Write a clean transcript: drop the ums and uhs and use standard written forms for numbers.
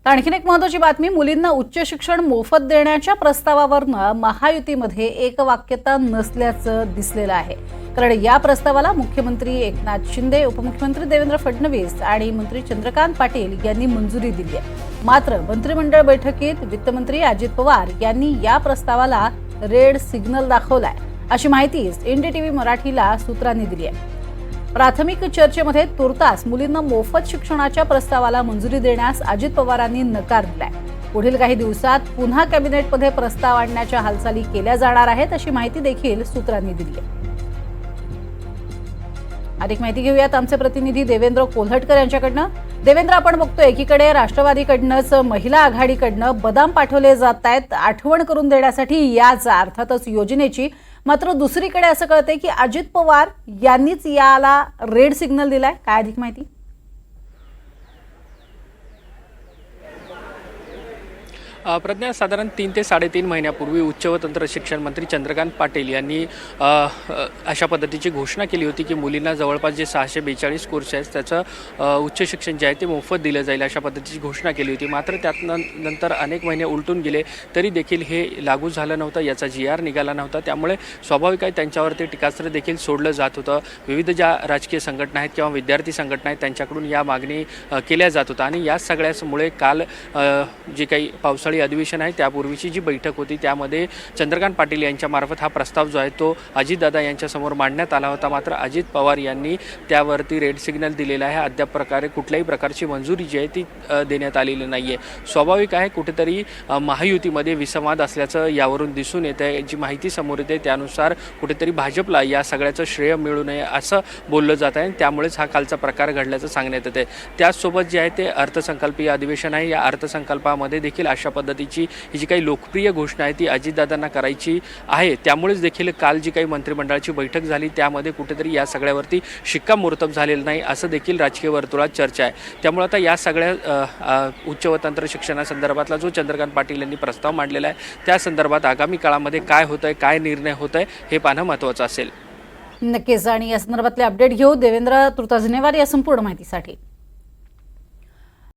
आणखीन एक महत्त्वाची बातमी, मुलींना उच्च शिक्षण मोफत देण्याच्या प्रस्तावावरनं महायुतीमध्ये एकवाक्यता नसल्याचं दिसलेलं आहे। कारण या प्रस्तावाला मुख्यमंत्री एकनाथ शिंदे, उपमुख्यमंत्री देवेंद्र फडणवीस आणि मंत्री चंद्रकांत पाटील यांनी मंजुरी दिली आहे। मात्र मंत्रिमंडळ बैठकीत वित्तमंत्री अजित पवार यांनी या प्रस्तावाला रेड सिग्नल दाखवलाय, अशी माहिती एनडीटीव्ही मराठीला सूत्रांनी दिली आहे। प्राथमिक चर्चेमध्ये तुर्तास मुलींना मोफत शिक्षणाच्या प्रस्तावाला मंजुरी देण्यास अजित पवारांनी नकार दिलाय। पुढील काही दिवसात पुन्हा कॅबिनेटमध्ये प्रस्ताव आणण्याच्या हालचाली केल्या जाणार आहेत, अशी माहिती देखील सूत्रांनी दिली आहे। अधिक माहिती घेऊयात आमचे प्रतिनिधी देवेंद्र कोल्हटकर यांच्याकडनं। देवेंद्र, आपण बघतोय एकीकडे राष्ट्रवादीकडनंच महिला आघाडीकडनं बदाम पाठवले जात आहेत आठवण करून देण्यासाठी याच अर्थातच योजनेची, मात्र दुसरीकडे असं कळतंय की अजित पवार यांनीच याला रेड सिग्नल दिलाय। काय अधिक माहिती? प्रज्ञा, साधारण 3 ते 3.5 महिन्यापूर्वी उच्च व तंत्र शिक्षण मंत्री चंद्रकांत पाटील यांनी अशा पद्धतीची घोषणा केली होती की मुलींना जवळपास जे 642 कोर्स आहेत त्याचं उच्च शिक्षण जे आहे ते मोफत दिलं जाईल, अशा पद्धतीची घोषणा केली होती। मात्र त्यानंतर अनेक महिने उलटून गेले तरी देखील हे लागू झालं नव्हतं, याचा GR निघाला नव्हता। त्यामुळे स्वाभाविक आहे त्यांच्यावरती टीकास्त्र देखील सोडलं जात होतं। विविध ज्या राजकीय संघटना आहेत किंवा विद्यार्थी संघटना आहेत त्यांच्याकडून या मागणी केल्या जात होत्या आणि या सगळ्यामुळे काल जे काही पावसाळी अधिवेशन आहे त्यापूर्वीची जी बैठक होती त्यामध्ये चंद्रकांत पाटील यांच्यामार्फत हा प्रस्ताव जो आहे तो अजितदादा यांच्यासमोर मांडण्यात आला होता। मात्र अजित पवार यांनी त्यावरती रेड सिग्नल दिलेला आहे। अद्याप प्रकारे कुठल्याही प्रकारची मंजुरी जी आहे ती देण्यात आलेली नाही आहे। स्वाभाविक आहे कुठेतरी महायुतीमध्ये विसंवाद असल्याचं यावरून दिसून येत आहे। जी माहिती समोर येते त्यानुसार कुठेतरी भाजपला या सगळ्याचं श्रेय मिळू नये असं बोललं जात आहे, त्यामुळेच हा कालचा प्रकार घडल्याचं सांगण्यात येते। त्याचसोबत जे आहे ते अर्थसंकल्पीय अधिवेशन आहे, या अर्थसंकल्पामध्ये देखील अशा पद्धतीची ही जी काही लोकप्रिय घोषणा आहे ती अजितदादांना करायची आहे। त्यामुळेच देखील काल जी काही मंत्रिमंडळाची बैठक झाली त्यामध्ये कुठेतरी या सगळ्यावरती शिक्कामोर्तब झालेलं नाही असं देखील राजकीय वर्तुळात चर्चा आहे। त्यामुळे आता या सगळ्या उच्च व तंत्र शिक्षणासंदर्भातला जो चंद्रकांत पाटील यांनी प्रस्ताव मांडलेला आहे त्या संदर्भात आगामी काळामध्ये काय होतंय, काय निर्णय होतंय हे पाहणं महत्त्वाचं असेल। नक्कीच, आणि या संदर्भातले अपडेट घेऊ। देवेंद्र तुर्तास धन्यवाद या संपूर्ण माहितीसाठी।